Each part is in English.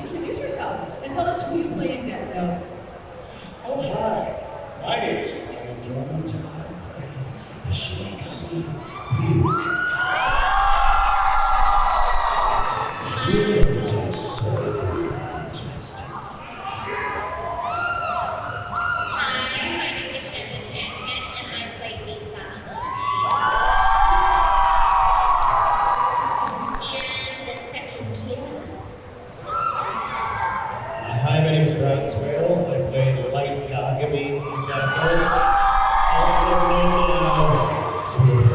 introduce yourself and tell us who you play in DirectL. Oh, hi. My name is Drummond, and I play the Juliani RYUK. Humans are so interesting. Hi, my name is Shannon, and I play MISA. And the second kid. Hi, my name is Swaile. I play LikeTo, also known as Kid.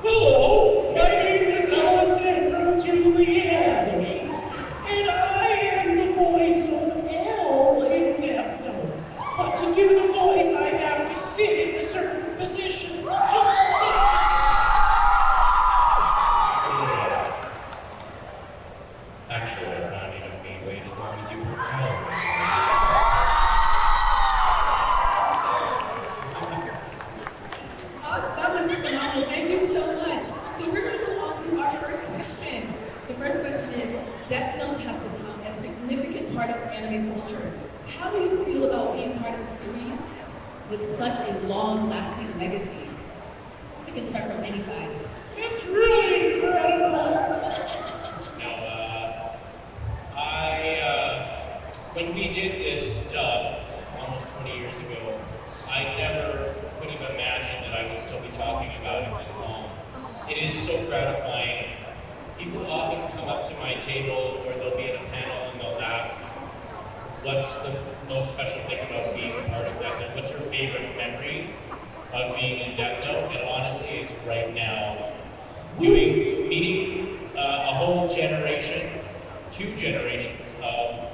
Hello, my name is Alessandro Juliani, and I am the voice of L in Death Note. But to do the voice, I have to sit in a certain position, so just to sit. Actually, I found you don't gain weight as long as you burn calories. Awesome, that was phenomenal. Thank you so much. So we're going to go on to our first question. The first question is, DirectL has become a significant part of anime culture. How do you feel about being part of a series with such a long-lasting legacy? You can start from any side. It's really incredible. When we did this dub almost 20 years ago, I never could have imagined that I would still be talking about it this long. It is so gratifying. People often come up to my table or they'll be at a panel and they'll ask, what's the most special thing about being a part of Death Note? What's your favorite memory of being in Death Note? And honestly, it's right now. Meeting a whole generation, 2 generations of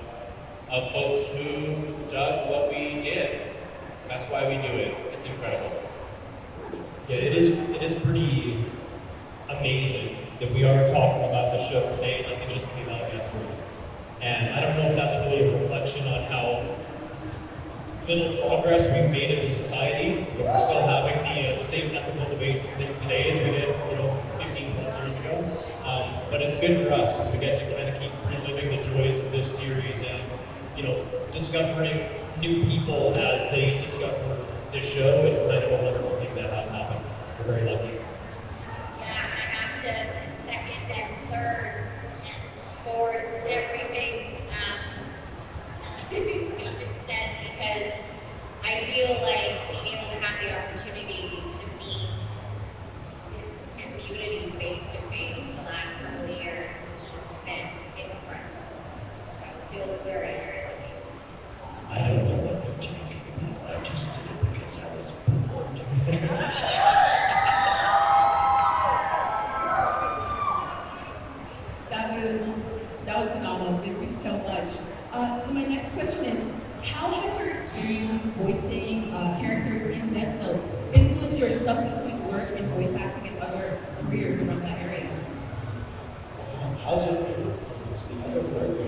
folks who dug what we did. That's why we do it. It's incredible. Yeah, it is pretty amazing that we are talking about the show today like it just came out yesterday. And I don't know if that's really a reflection on how little progress we've made in society, but we're still having the same ethical debates and things today as we did, 15 plus years ago. But it's good for us because we get to kind of keep reliving the joys of this series and discovering new people as they discover this show. It's kind of a wonderful thing that has happened. We're very lucky. Yeah, I have to second and third and fourth everything he's said, because I feel like being able to have the opportunity to meet this community face to face the last couple of years has just been incredible. So I feel very, very lucky. I don't know what they're talking about. I just did it because I was bored. That was phenomenal. Thank you so much. So my next question is, how has your experience voicing characters in Death Note influenced your subsequent work in voice acting and other careers around that area? How's it influenced the other work we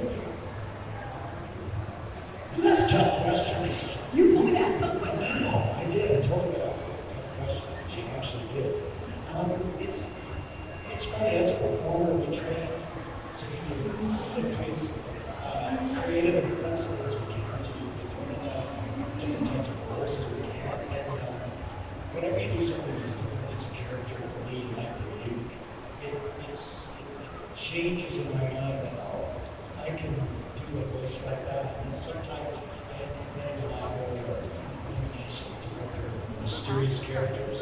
do? That's tough questions. You told me to ask tough questions. No, I did. I told her to ask us tough questions, and she actually did. It's funny, as a performer, we train to be as creative and flexible as we can, to do as many different types of roles as we can. And whenever you do something that's different as a character, for me, like RYUK, it changes in my mind that, I can do a voice like that. And then sometimes I end up playing a lot more luminous or darker, mysterious characters.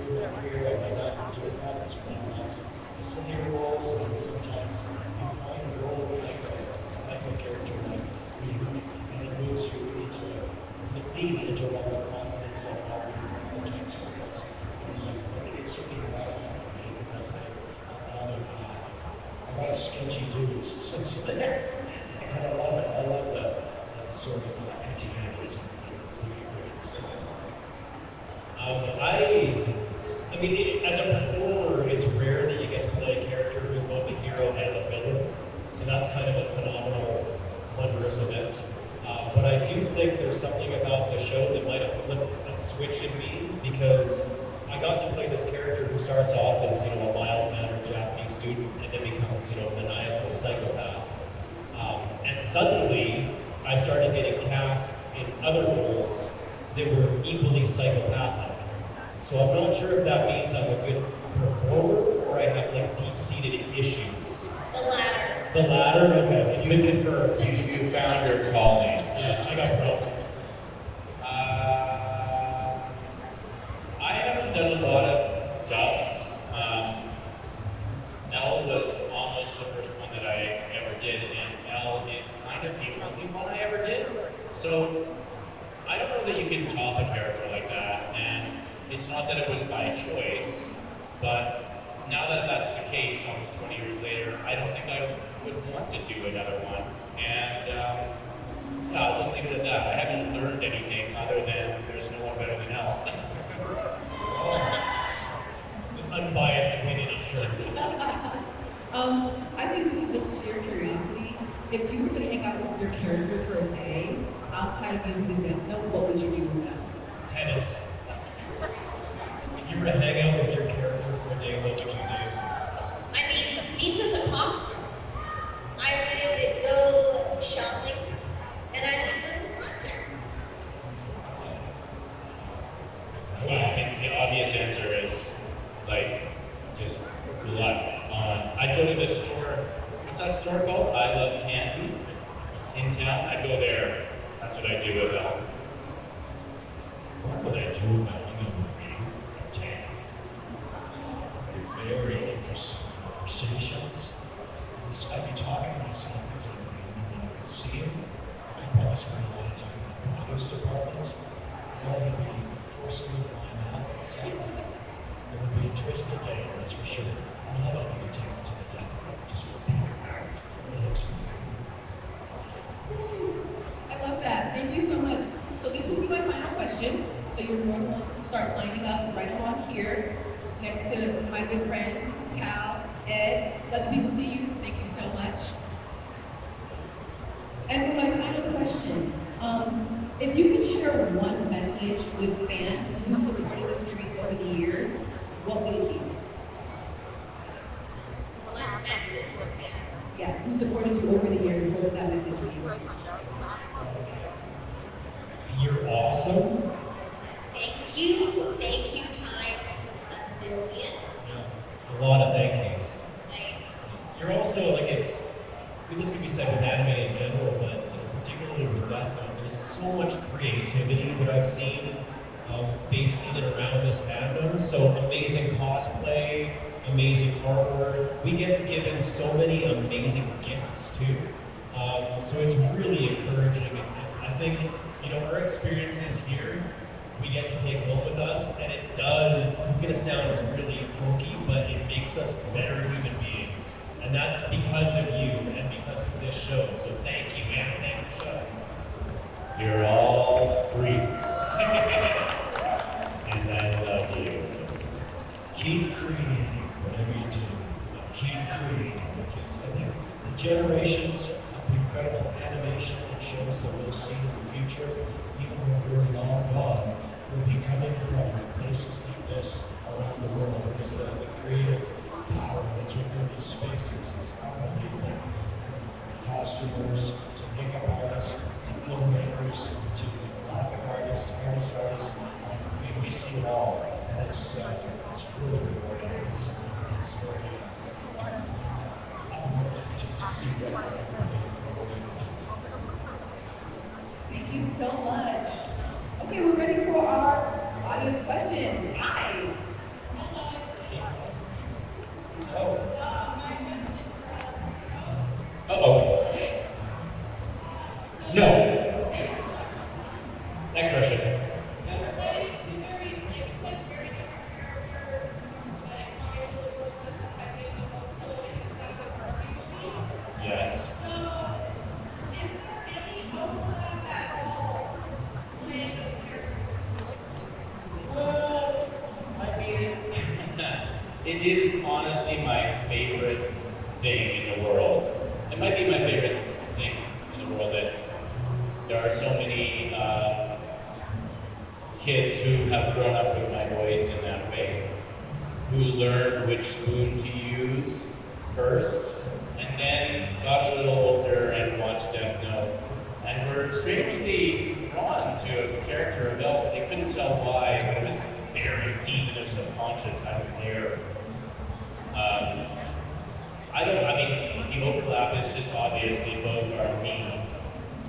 Earlier in my career, I might not be doing that. I was playing lots of senior roles, and then sometimes you find a role like a character like RYUK, and it moves you into a level of confidence that not really other types of roles. And I think it's certainly a lot of fun for me because I play a lot of sketchy dudes. So and I love it. I love the sort of anti-heroism. It's the greatest thing. I mean, as a performer, it's rare that you get to play a character who's both the hero and the villain. So that's kind of a phenomenal, wondrous event. But I do think there's something about the show that might have flipped a switch in me, because I got to play this character who starts off as, a mild-mannered Japanese student and then becomes this, maniacal psychopath. And suddenly, I started getting cast in other roles that were equally psychopathic. So I'm not sure if that means I'm a good performer or I have like deep-seated issues. The latter. The latter? Okay, it's been confirmed. You found your calling. Yeah, I got problems. I haven't done a lot of dubs. L was almost the first one that I ever did, and L is kind of the only one I ever did. So I don't know that you can top a character like that, and it's not that it was by choice, but now that that's the case, almost 20 years later, I don't think I would want to do another one. And yeah, I'll just leave it at that. I haven't learned anything other than there's no one better than L. It's an unbiased opinion, I'm sure. I think this is just sheer curiosity. If you were to hang out with your character for a day, outside of using the Death Note, what would you do with them? Tennis. If you were to hang out with your character for a day, what would you do? I mean, MISA's a pop star. I would go shopping, and I would go to a concert. Well, I think the obvious answer is, just glut on. I'd go to the store, what's that store called? I Love Candy in town. I'd go there. That's what I do with L. What would I do if I hung out with RYUK for a day? Very interesting conversations. I'd be talking to myself because I'd be the only one who could see him. I'd probably spend a lot of time in the products department. He'd be forcing me to line up and say, it would be a twisted day, that's for sure. I'd love it if you could take me to the death row just for a peek around. It looks really cool. I love that. Thank you so much. So this will be my final question. So you're more than welcome to start lining up right along here, next to my good friend, Cal, Ed. Let the people see you. Thank you so much. And for my final question, if you could share one message with fans who supported the series over the years, what would it be? What message would be? Yes, who supported you over the years, what would that message be? You're awesome. Thank you times a million. Yeah, a lot of thank yous. You're also, this could be said with anime in general, but particularly with Death Note, there's so much creativity that I've seen based in and around this fandom. So amazing cosplay, amazing artwork. We get given so many amazing gifts too. So it's really encouraging. And I think, our experiences here, we get to take home with us, and it does, this is gonna sound really hokey, but it makes us better human beings. And that's because of you and because of this show. So thank you, and thank the show. You're all freaks. And I love you. Keep creating whatever you do. Keep creating, because I think the generations of the incredible animation and shows that we'll see in the future, even when we're long gone, will be coming from places like this around the world, because the creative power that's within these spaces is unbelievable. From costumers to makeup artists to filmmakers to graphic artists, artists. We see it all, and it's really rewarding. It's very uplifting to see what everybody can do. Thank you so much. Okay, we're ready for our audience questions. Hi. Oh. Uh-oh. No. Next question. Yes. Well, I mean, it is honestly my favorite thing in the world. It might be my favorite thing in the world that there are so many kids who have grown up with my voice in that way, who learned which spoon to use first, and then got a little older and watched Death Note, and were strangely drawn to the character of Elle, but they couldn't tell why, but it was buried deep in their subconscious. I was there. I mean, the overlap is just obvious. They both are me.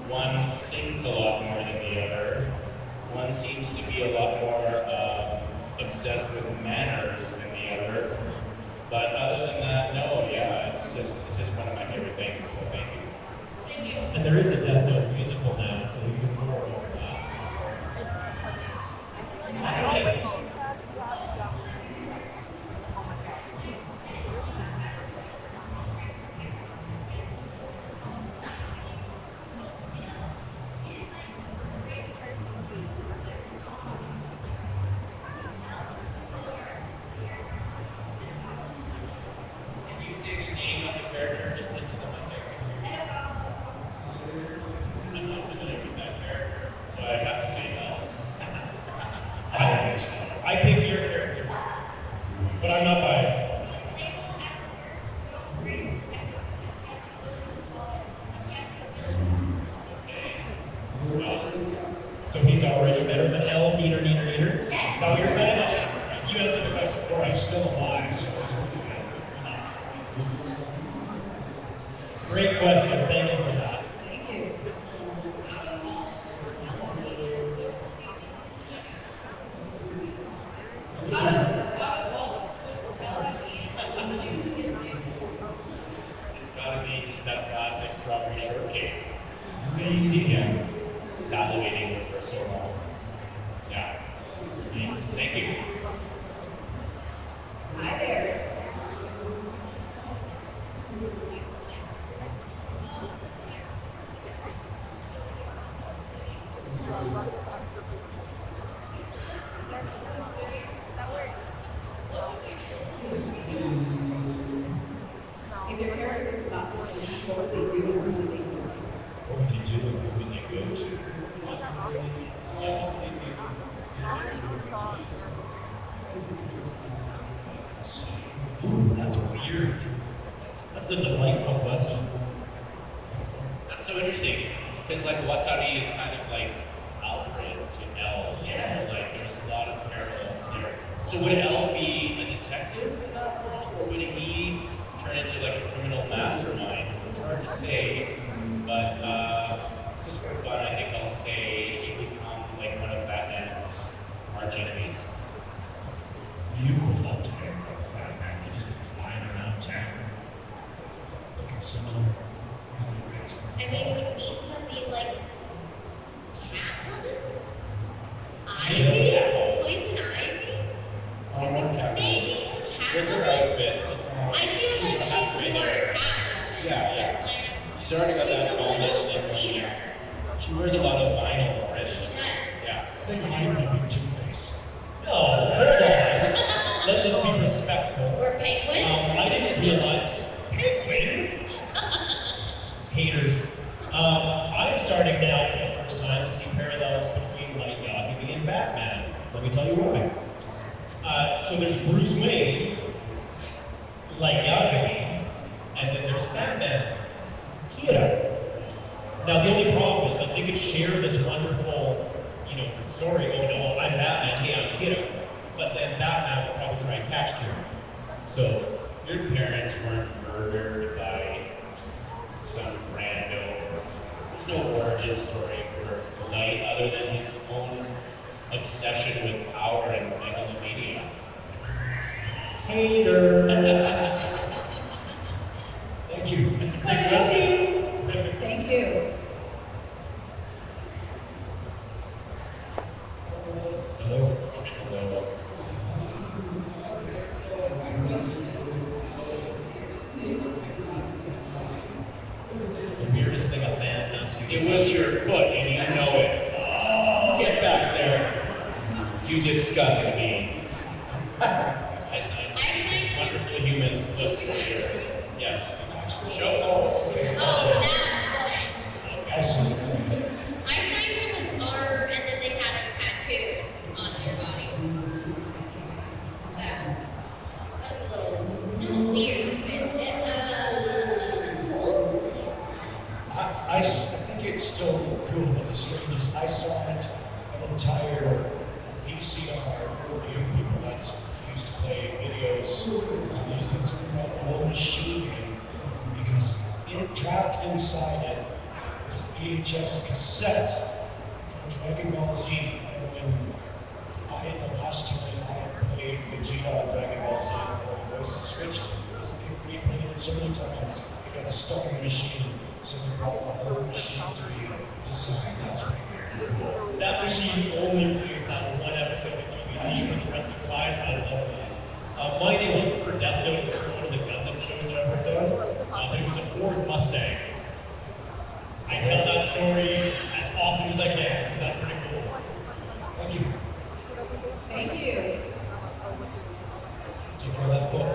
One sings a lot more than the other. One seems to be a lot more obsessed with manners than the other. But other than that, no, yeah, it's just one of my favorite things, so thank you. Thank you. And there is a Death Note musical now, so you can more overlap. Can you say the name of the character just into the mic there? I'm not familiar with that character, so I have to say no. I pick your character, but I'm not biased. So he's already better than Elle, neater. Is that what you're saying? You answered the question for He's us. still alive, so he's really good. Great question. Thank you for that. Thank you. It's gotta be just that classic strawberry shortcake. Yeah, you see him salivating over so long. Yeah. Thanks. Thank you. Hi there. If your character was about to see, what would they do and who would they go to? What would they do and who would they go to? Ooh, that's weird. That's a delightful question. That's so interesting, because like Watari is kind of like Alfred to Elle. Yes. Like there's a lot of parallels there. So would Elle be a detective in that world, or would he turn into like a criminal mastermind? It's hard to say, but just for fun, I think I'll say he would become like one of Batman's arch enemies. You would love to hang out with Batman. He'd just be flying around town, looking similar. Really great. I mean, would MISA be like Catwoman? Yeah. Poison Ivy? Oh, Catwoman. Maybe With her Catwoman? outfits, it's almost. I feel like she's more Catwoman. Yeah, yeah. But, like, She's already got that she's a knowledge little and everything. sweeter. She wears a lot of vinyl already. She does. Yeah. I think mine might be Two-Face. No, hold on. Let's be respectful. Or Penguin? I didn't realize. Penguin? Haters. I'm starting now for the first time to see parallels between LikeTo and Batman. Let me tell you why. So there's Bruce Wayne, LikeTo, and then there's Batman, Kira. Now the only problem is that they could share this wonderful, story. Oh no, I'm Batman. Hey, I'm Kira. But then Batman will probably try and catch Kira. So Your parents weren't murdered by some rando. There's no origin story for Light other than his own obsession with power and megalomania. hater. Thank you. That's a great question. Thank you. Hello. Hello. Okay, so my question is, what is the weirdest thing The weirdest thing a fan has to It was your foot, and you know it. Get back there. You disgust me. I signed these wonderful humans foot Did you here. actually? Yes. Show. Oh, that I see. foot. I signed someone's arm and then they had a tattoo on their body. So, that was a little weird. But, it's still cool, but the strangest, I saw it, an entire VCR, for young people that used to play videos, there's been something about the whole machine game, because trapped inside it is a VHS cassette from Dragon Ball Z, from when the last time I had played Vegeta on Dragon Ball Z before the voices switched, because they replayed it so many times, it got stuck in the machine, so they brought the whole machine to be designed. That's pretty weird. Cool. That machine only plays that one episode of DBZ for the rest of the time. I love that. Mine, it wasn't for Death Note, it was for one of the Gundam shows that I worked on. It was a Ford Mustang. I tell that story as often as I can, because that's pretty cool. Thank you. Thank you. Take care of that foot.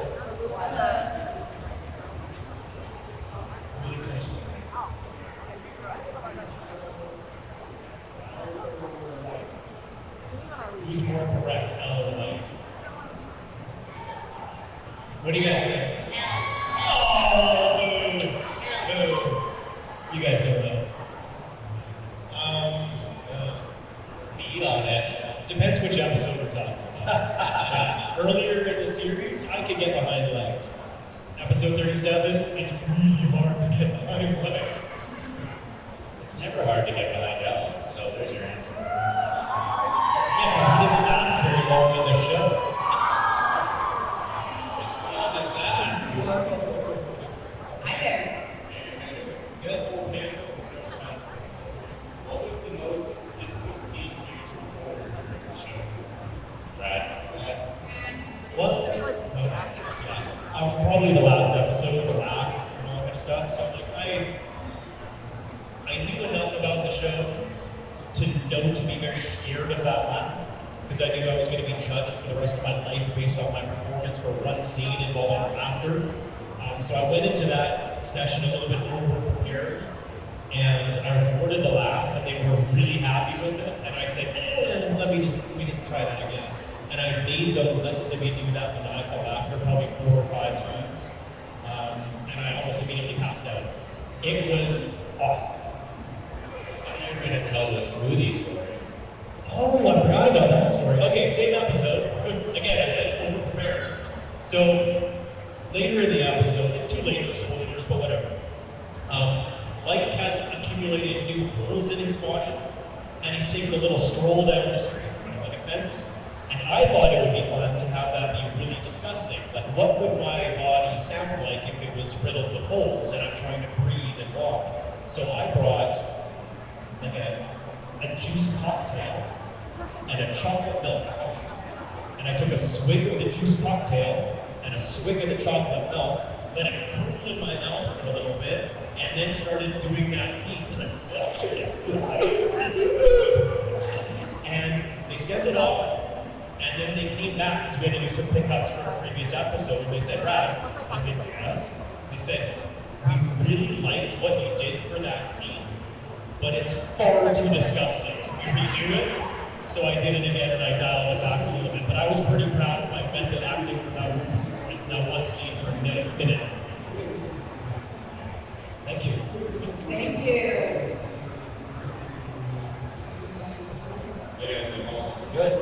Really close to it. Who's more correct, L or Light? What do you guys think? Oh, boo! Boo! You guys don't know. Be honest. Depends which episode we're talking about. Earlier in the series, I could get behind Light. Episode 37, it's really hard to get behind Light. It's never hard to get behind L, so there's your answer. Yeah, because he didn't last very long in the show. As long as that. Hi there. Good. What was the most difficult scene for you to record in the show? Brad. What? Okay. Yeah. Probably the last episode, the laugh, and all that kind of stuff. So like, I knew enough about the show to know to be very scared of that laugh, because I knew I was going to be judged for the rest of my life based on my performance for one scene involving laughter. So I went into that session a little bit over-prepared, and I recorded the laugh, and they were really happy with it. And I said, let me just try that again. And I made them listen to me do that maniacal laughter probably 4 or 5 times, and I almost immediately passed out. It was awesome. You're going to tell the smoothie story. Oh, I forgot about that story. Okay, same episode. Again, I said over-prepared. So, later in the episode, it's too late for spoilers, but whatever. Light has accumulated new holes in his body, and he's taking a little stroll down the street in front of like a fence. And I thought it would be fun to have that be really disgusting. Like, what would my body sound like if it was riddled with holes and I'm trying to breathe and walk? So I brought like a juice cocktail and a chocolate milk. And I took a swig of the juice cocktail and a swig of the chocolate milk, let it curdle in my mouth for a little bit, and then started doing that scene. And they sent it off, and then they came back because we had to do some pickups for a previous episode, and they said, Brad, I said, yes. They said, we really liked what you did for that scene, but it's far too disgusting. Can you redo it? So I did it again, and I dialed it back a little bit, but I was pretty proud of my method acting for my room performance in that one scene for a minute. Thank you. Thank you. Hey guys, you all. Good.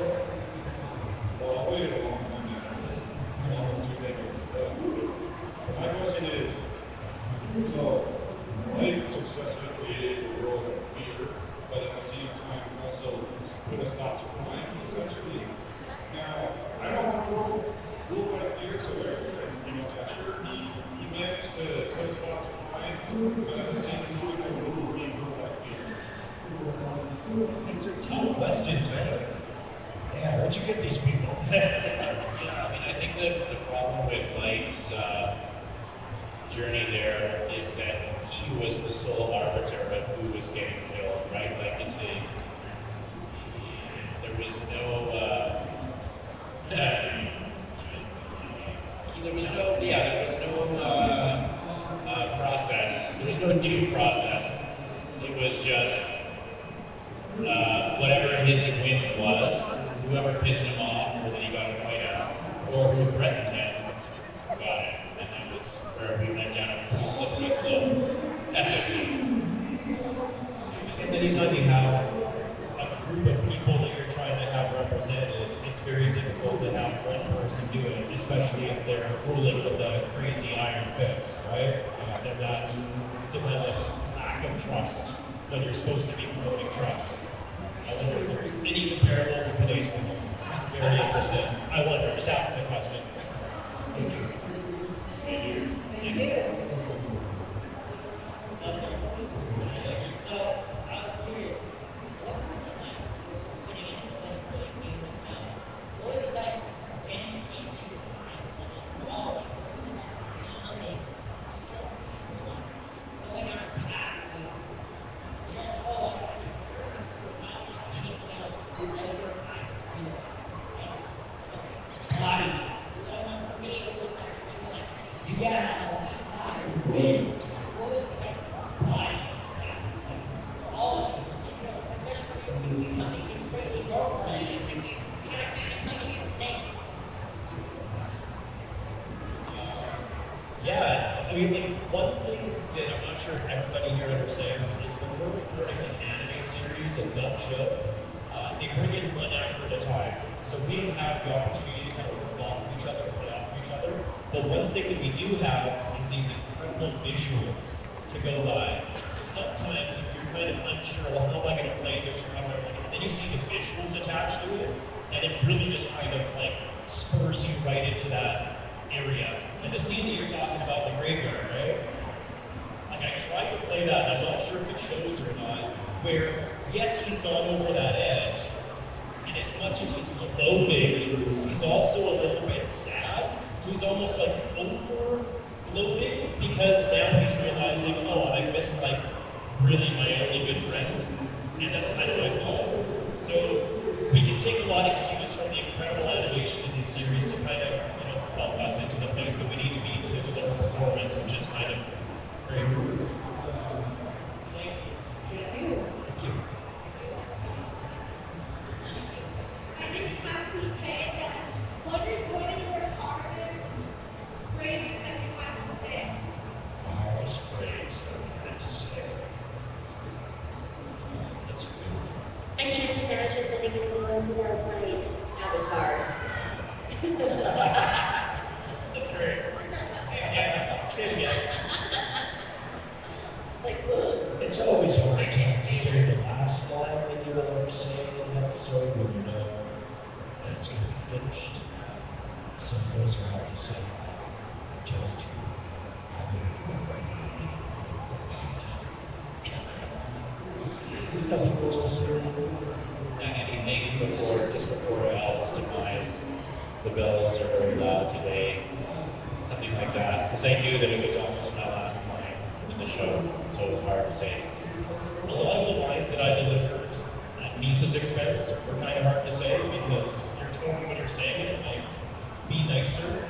Well, I waited a long time to ask this, almost 2 decades. So my question is, so Light successfully created a world of fear, but at the same time also put a stop to crime, essentially. Now, I don't want to rule by fear to where, you know, I'm sure he managed to put a stop to crime, but at the same time, the rules being ruled by fear. These are tough questions, man. Yeah, where'd you get these people? Yeah, I mean, I think the problem with Light's journey there is that he was the sole arbiter of who was getting killed, right? Like, there was no, process. There was no due process. It was just whatever his whim was, whoever pissed him off or that he got annoyed at, or who threatened him, got it. And that was where we went down a pretty slippery slope, ethically. anytime you have a group of people that you're trying to have represented, it's very difficult to have one person do it, especially if they're ruling with a crazy iron fist, right? And that develops lack of trust when you're supposed to be promoting trust. I wonder if there's any comparables in today's world. Very interested. I wonder, just asking the question. Thank you. Thank you. So, I was curious, what was it like getting into cosplay being with Mel? What was it like getting into the minds of all? What was it like becoming so going on a path of just, oh, I got to taking out whoever I feel body. For me, it was like, yeah, I win. What was it like? Body. All of you know, especially when you're becoming this crazy girlfriend, kind of becoming insane. Yeah, I mean, like, one thing that I'm not sure if everybody here understands is when we're recording an anime series and dub show, they bring in one actor at a time. So we don't have the opportunity to kind of work off of each other or play off of each other. But one thing that we do have is these incredible visuals to go by. So sometimes if you're kind of unsure, well, how am I going to play this or how am I going to, then you see the visuals attached to it, and it really just kind of like spurs you right into that area. And the scene that you're talking about in the graveyard, right? Like I tried to play that, and I'm not sure if it shows or not, where yes, he's gone over that edge, and as much as he's gloating, he's also a little bit sad. So he's almost like over gloating because now he's realizing, oh, I missed like really my only good friend, and that's kind of my fault. So we can take a lot of cues from the incredible animation in these series to kind of, you know, help us into the place that we need to be to deliver performance, which is kind of great. Thank you. Thank you. I just have to say that what is one of your hardest phrases that you have to say? Hardest phrase that we had to say. That's a good one. I can't imagine living in a world without light. That was hard. That's great. Say it again. Say it again. It's like, ugh. It's always hard to have to say the last line that you will ever say in an episode when you know that it's going to be finished. Some of those are hard to say. I told you, I will be writing a name in the book of time. Nobody wants to say that. Anything before, just before Al's demise, the bells are very loud today, something like that. Because I knew that it was almost my last line in the show, so it was hard to say. A lot of the lines that I delivered at MISA's expense were kind of hard to say because your tone when you're saying it, like, be nicer,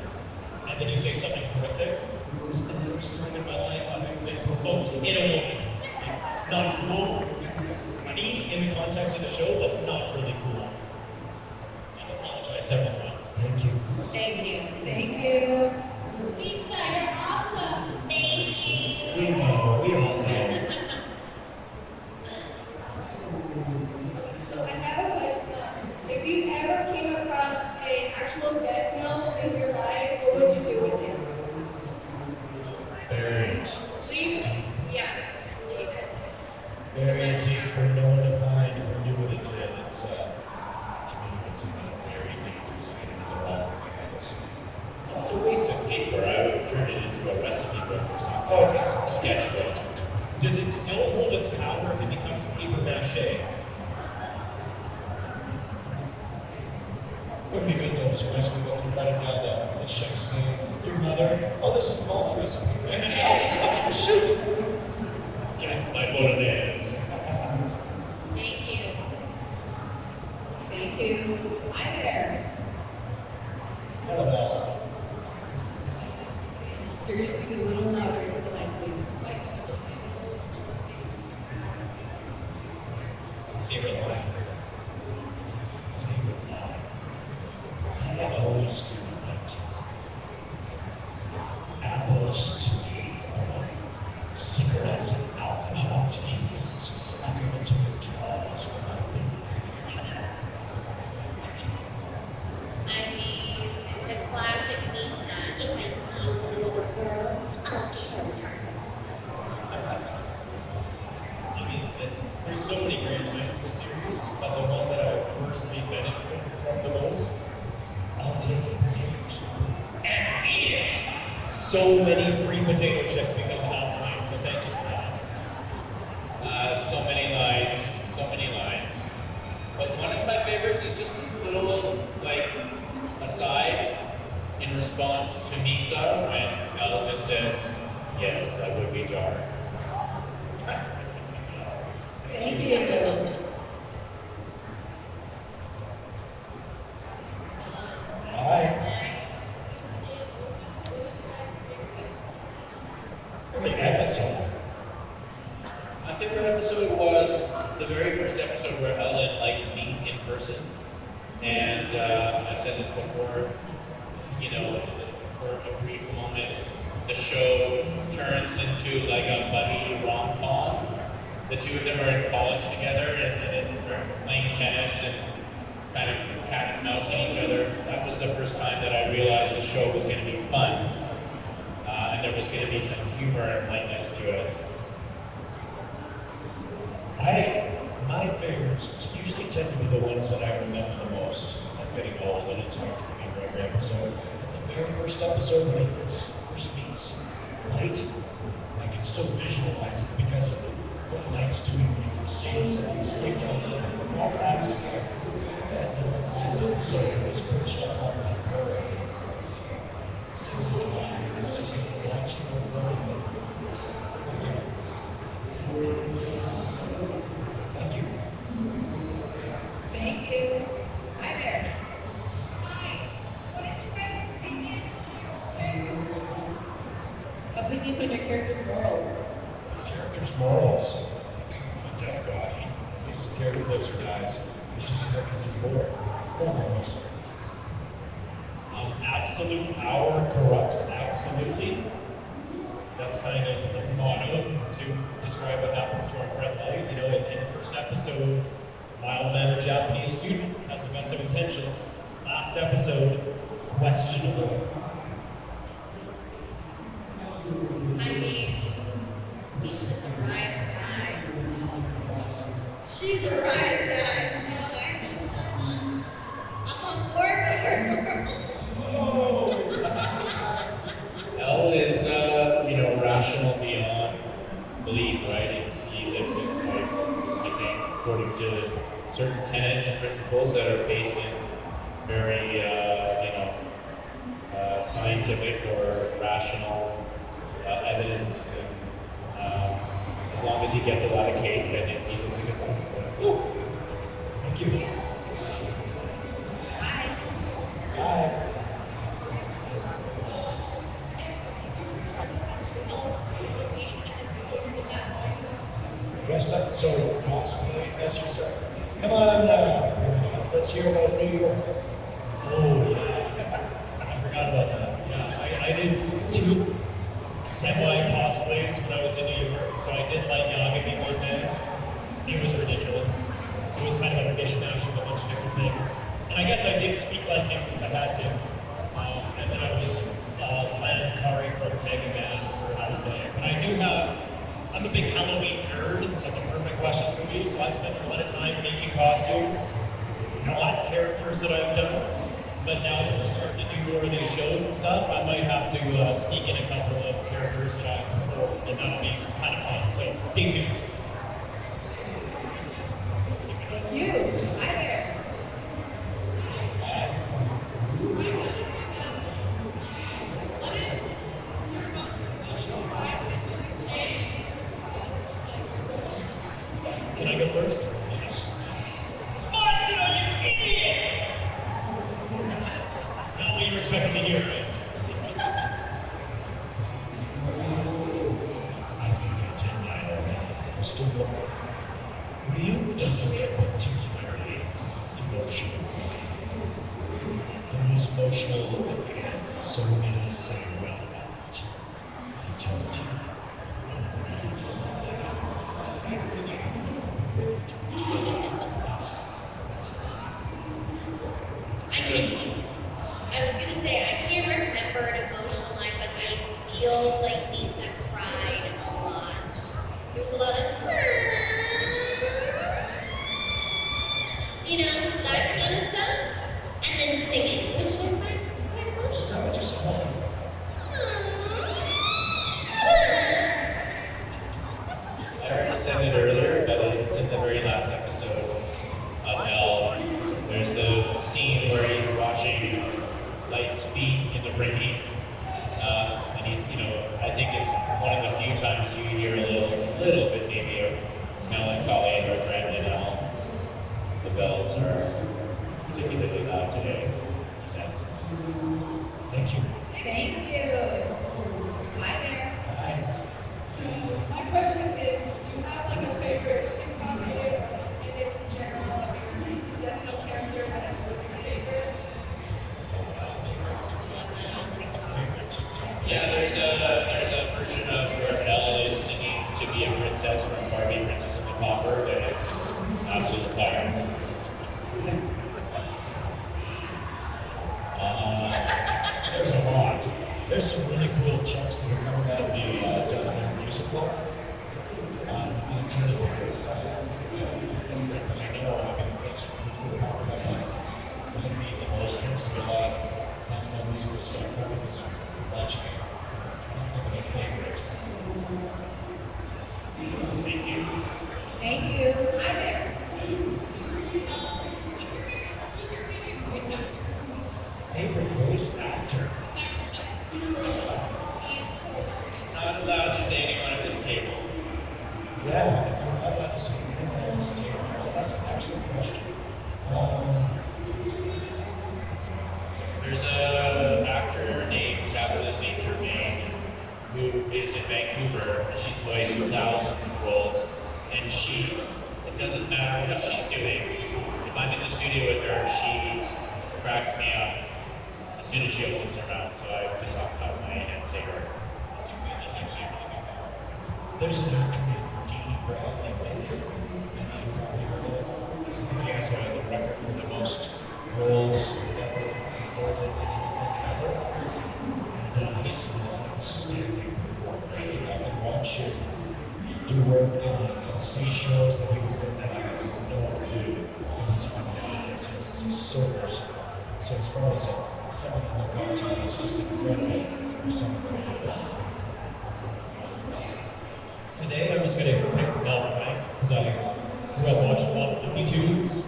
and then you say something horrific. This is the first time in my life I've been provoked to hit a woman. Like, not cool, funny in the context of the show, but not really cool. I apologize several times. Thank you. Thank you. Thank you. Lisa, you're awesome. Thank you. We know, we all know. So I have a question. If you ever came across an actual death note in your life, what would you do with it? Bury it. Leave it. Yeah, leave it. Bury it deep for no one to find if we knew what it did. It's, to me, it would seem like a very dangerous way to do all It's a waste of paper. I would turn it into a recipe book or something. Okay. A sketchbook. Does it still hold its power if it becomes paper mache? Wouldn't be good though, as a recipe book, you write it down the chef's name, your mother. Oh, this is mom's recipe. Shoot! Get my bolognese. Thank you. Thank you. Hi there. Annabelle. You're going to speak a little louder into the mic, please. Favorite line? Favorite line. I always get it right. Apples to me are like there's so many great lines in the series, but the one that I personally benefited from the most, I'll take a potato chip and eat it. So many free potato chips because of that line, so thank you for that. So many lines, so many lines. But one of my favorites is just this little, like, aside in response to MISA when Elle just says, yes, that would be dark. Thank you. Every episode. My favorite episode was the very first episode where Elle and Like meet in person. And I've said this before, you know, for a brief moment, the show turns into like a buddy rom-com. The two of them are in college together and they're playing tennis and kind of cat and mousing each other. That was the first time that I realized the show was going to be fun. And there was going to be some humor and lightness to it. My favorites usually tend to be the ones that I remember the most. I'm getting old and it's hard to remember every episode. The very first episode when he first meets Light, I can still visualize it because of what Light's doing when he first sees it. He's freaked out a little bit, but not that scared. And the final episode when he's perched up on that bird, says his line, he's just going to watch him over everything. Thank you. Thank you. Hi there. Hi. What is your guys' opinion Opinions on your character's morals. Character's morals. The death god, he's a character who lives or dies. He's just there because he's bored. No morals. Absolute power corrupts absolutely. That's kind of a motto to describe what happens to our friend Light. You know, in the first episode, mild-mannered Japanese student has the best of intentions. Last episode, questionable. I mean, Misa's a ride or die, so she's a ride or die, so I need someone. I'm on board with her. Elle is, you know, rational beyond belief, right? He lives his life, I think, according to certain tenets and principles that are based in very, scientific or rational evidence. And as long as he gets a lot of cake, I think he lives a good life. Thank you. Bye. Bye. Dressed up so cosplayed, as you said. Come on, let's hear about New York. Oh, yeah. I forgot about that. Yeah, I did 2 semi-cosplays when I was in New York. So I did Light Yagami one day. It was ridiculous. It was kind of a mishmash of a bunch of different things. And I guess I did speak like him because I had to. And then I was Lan Kari from Mega Man for another day. But I do have, I'm a big Halloween nerd, so it's a perfect question for me. So I spend a lot of time making costumes, not characters that I've done. But now that we're starting to do more of these shows and stuff, I might have to sneak in a couple of characters that I've performed, and that'll be kind of fun. So stay tuned. Thank you. Hi there. What is your most emotional vibe that you're saying? Can I go first? Yes. Matsuno, you idiot! Not what you were expecting to hear, right? I think I did mine already. I'm still looking. RYUK doesn't get particularly emotional. But he was emotional at the end, so when he does say, well, I told you. I was gonna say, I can't remember an emotional line, but I feel like MISA cried a lot. There was a lot of hear a little bit maybe of melancholy and regret in L. The bells are particularly loud today, he says. Thank you. Thank you. Hi there. Hi. So my question is, do you have like a favorite TikTok video or in general of your Death Note character that was your favorite? Yeah, there's a version of where Elle is singing to be a princess from Barbie Princess and the Pauper that is absolute fire. There's a lot. There's some really cool chunks that are coming out of the Death Note musical. I'm trying to look at favorite, but I know, I mean, that's what's been popping up on my feed the most. Tends to be a lot of Death Note musical stuff, probably because I'm watching it. I don't think of a favorite. Thank you. Thank you. Hi there. Favorite voice actor? Not allowed to say anyone at this table. Yeah, if I'm not allowed to say anyone at this table, well, that's an excellent question. There's an actor named Tabitha St. Germain who is in Vancouver, and she's voiced thousands of roles, and it doesn't matter what she's doing. If I'm in the studio with her, she cracks me up as soon as she opens her mouth. So I just off the top of my head say her. That's actually a really good one. There's an actor named D. Bradley Baker, and I've probably heard of. I think he has the record for the most roles ever recorded in anything ever. And he's an outstanding performer. I can watch him do work and see shows that he was in that I had no clue he was on because he's so versatile. So as far as someone to look up to, it's just incredible for someone to do that. Today I was going to pick Mel Rank because I grew up watching a lot of Looney Tunes,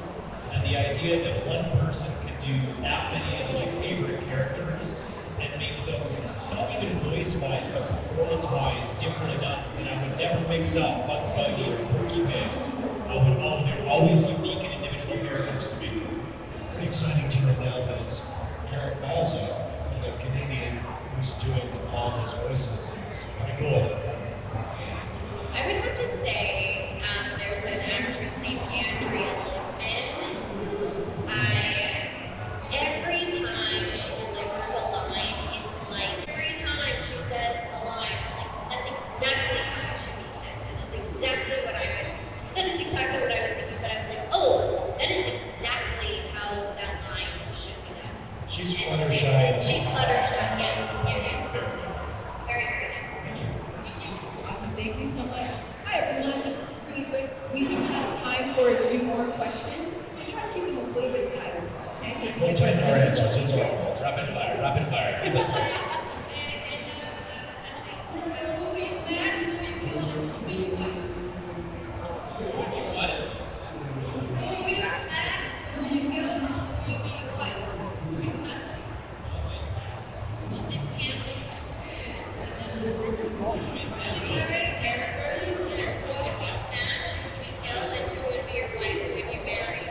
and the idea that one person could do that many of my favorite characters and make them, not even voice-wise, but performance-wise, different enough that I would never mix up Bugs Bunny or Porky Pig. They're always unique and individual characters to me. Pretty exciting to know now that it's Eric Balza, the Canadian, who's doing all those voices. It's pretty cool. I would have to say there's an actress named Andrea Lipman. Every time she delivers a line, it's like every time she says a line, I'm like, that's exactly how it should be said. And that is exactly what I was thinking, but I was like, oh, that is exactly how that line should be done. She's Fluttershy. She's Fluttershy, yeah. Very Very good. Thank you. Awesome, thank you so much. Hi everyone, just really quick, we do have time for a few more questions, so try to keep them a little bit tighter. Okay, so you can We'll get take to our as many answers, it's people our as you fault. Rapid fire, rapid fire. Let's go. Who you smash, who you kill, and who you what? What? Who you smash, who you kill, and who you be what? Characters, who would you smash, who would you kill, and who would be your wife, who would you marry?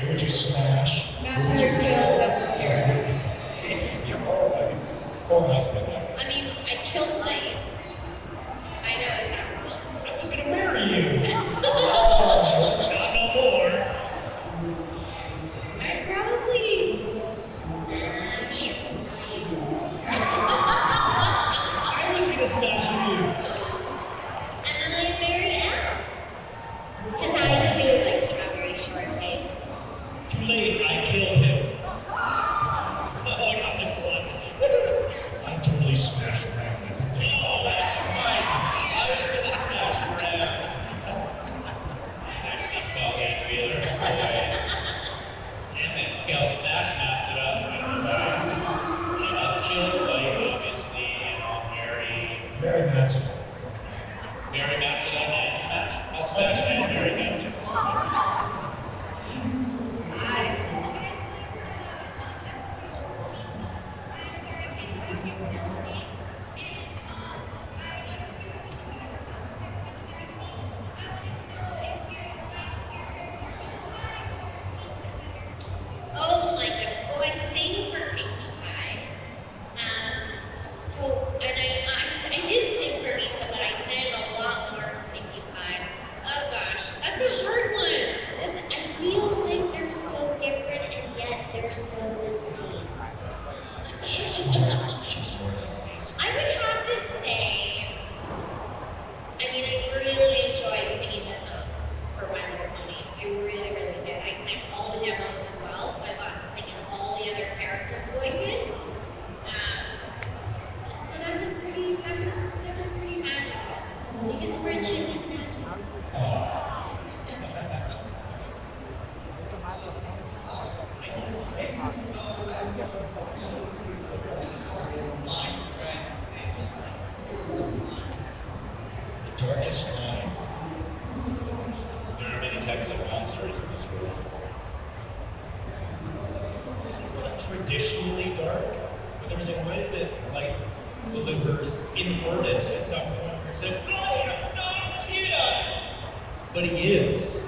Who would you smash? Smash, marry, kill, definite characters. Your wife or husband. I mean, I killed Light. I know, is that wrong? I was going to marry you. Not no more. I probably smash you. I was going to smash you. And then I marry Al. Because I too like strawberry shortcake. Too late, I killed him. Oh, I got like one. I totally smashed Ram. I think they Oh, that's right. I was going to smash Ram. Sexy Colleen Wheeler voice. Damn it. Okay, I'll smash Matsuda. I don't know why. And I'll kill Light, obviously, and I'll Mary Matson. Matsuda and smash. I'll smash and marry Matsuda. darkest mind. There are many types of monsters in this world. This is not traditionally dark, but there's a way that light delivers in earnest at some point where it says, I am not Kira! But he is.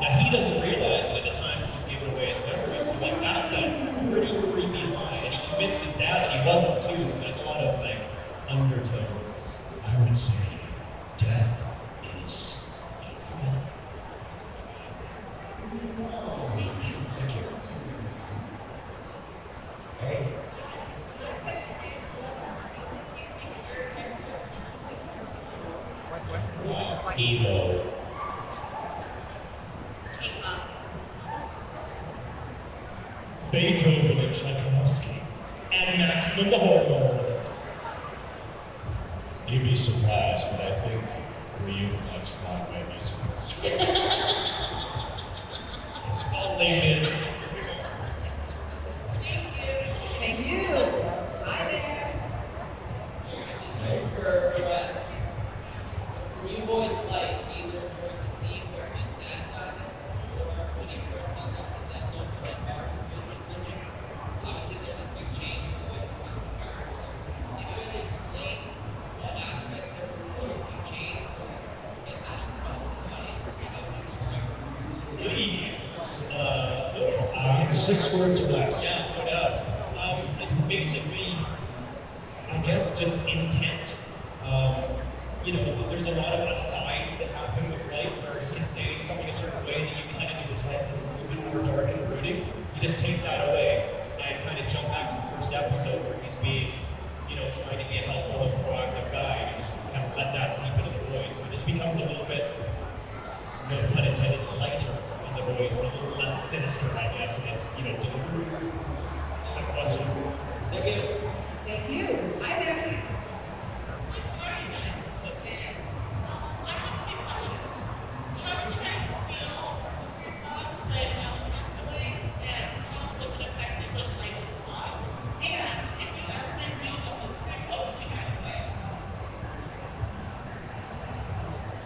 Now he doesn't realize it at the times he's given away his memory, so like that's a pretty creepy line. And he convinced his dad that he wasn't too, so there's a lot of like undertones. I would say death is equal. Thank you. Hey. Emo. K-pop. Beethoven and Tchaikovsky, and Maximum the Hormone. You'd be surprised, but I think RYUK likes Broadway musicals. It's all latest. Thank you. Hi there. Were you boys like either during the scene where his dad dies, or when he first goes up to that little red bar spinning? Obviously, there's a big change in the way he voiced the character. Did you guys explain what aspects of your voice you changed to get that across the audience? Really? 6 words or less. Yeah, no doubt. It's basically, I guess, just intent. You know, there's a lot of asides that happen with light where you can say something a certain way, then you kind of do this light that's a little bit more dark and brooding. You just take that away and kind of jump back to the first episode where he's being, you know, trying to be a helpful and proactive guy, and you just kind of let that seep into the voice. So it just becomes a little bit, no pun intended, lighter in the voice, a little less sinister, I guess, and it's, you know, delivery. It's a tough question. Thank you. Thank you. Hi there.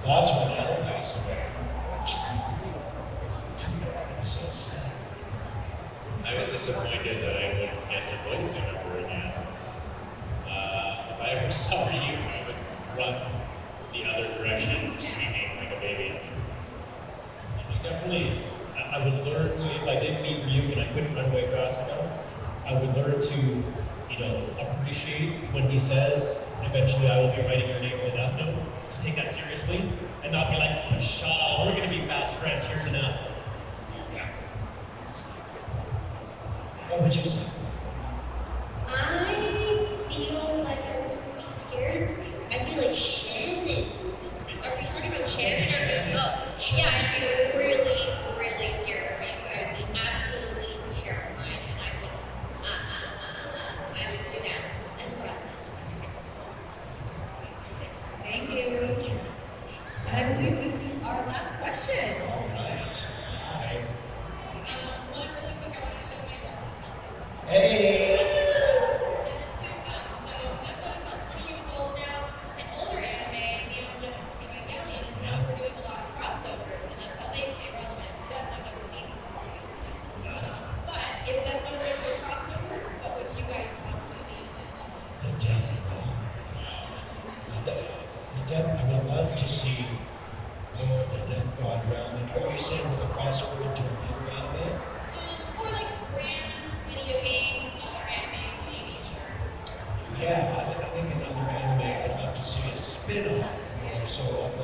Thoughts when Ella passed away. Too bad, it's so sad. I was disappointed that I wouldn't get to voice him ever again. If I ever saw you, I would run the other direction, screaming like a baby. Definitely, I would learn to, if I did meet RYUK and I couldn't run away fast enough, I would learn to, you know, appreciate when he says, eventually I will be writing your name in the death note, to take that seriously, and not be like, Pshaw, we're gonna be fast friends, here's an apple. Yeah. What would you say? I feel like I wouldn't be scared of RYUK. I feel like Shannon would be scared. Are we talking about Shannon or this? Oh, yeah, I'd be really, really scared of RYUK. I would be absolutely terrified, and I would do that and run. Thank you. And I believe this is our last question. All right. Hi. One really quick, I want to show my dad. Hey! The death realm. The death, I would love to see more of the Death God realm. And are you saying with a crossover into another anime? Or like brands, video games, other animes, maybe, sure. Yeah, I think in other anime, I'd love to see a spin-off more so of a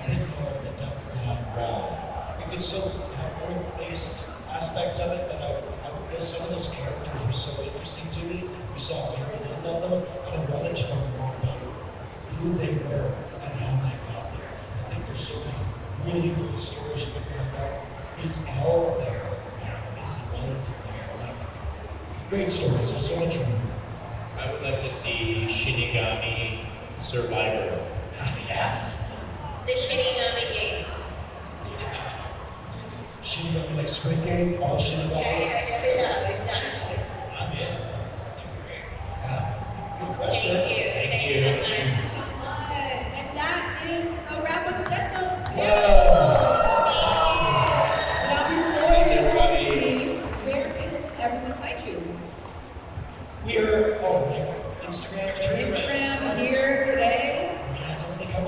bit more of the Death God realm. You could still have Earth-based aspects of it, but some of those characters were so interesting to me. We saw very little of them, and I wanted to know more about who they were and how they got there. I think there's so many really cool stories you can find out. Is L there now? Is Light there? Like, great stories. There's so much room. I would like to see Shinigami Survivor. Yes. The Shinigami games. Shinigami, like Squid Game, all Shinigami. Yeah, exactly. I'm in. That sounds great. Yeah. Good question. Thank you. Thank Thanks you. so much. Thank you so much. And that is the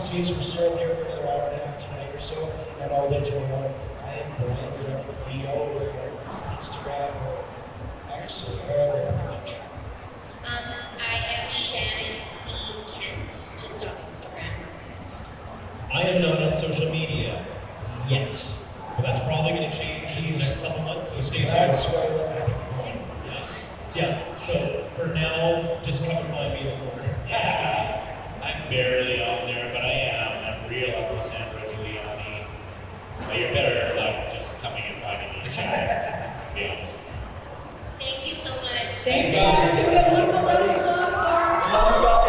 see us for sure there for another hour and a half tonight or so, and all day tomorrow. I am Brian, VO, or Instagram, or X, or wherever, pretty much. I am Shannon C. Kent, just on Instagram. I am not on social media yet, but that's probably going to change in the next couple months, so stay tuned. Swaile. Yeah, so for now, just come and find me in the corner. I'm barely on there, but I am. I'm real Alessandro Juliani. But you're better like just coming and finding me and chatting, to be honest. Thank you so much. Thanks, guys. Give it up one more round of applause for our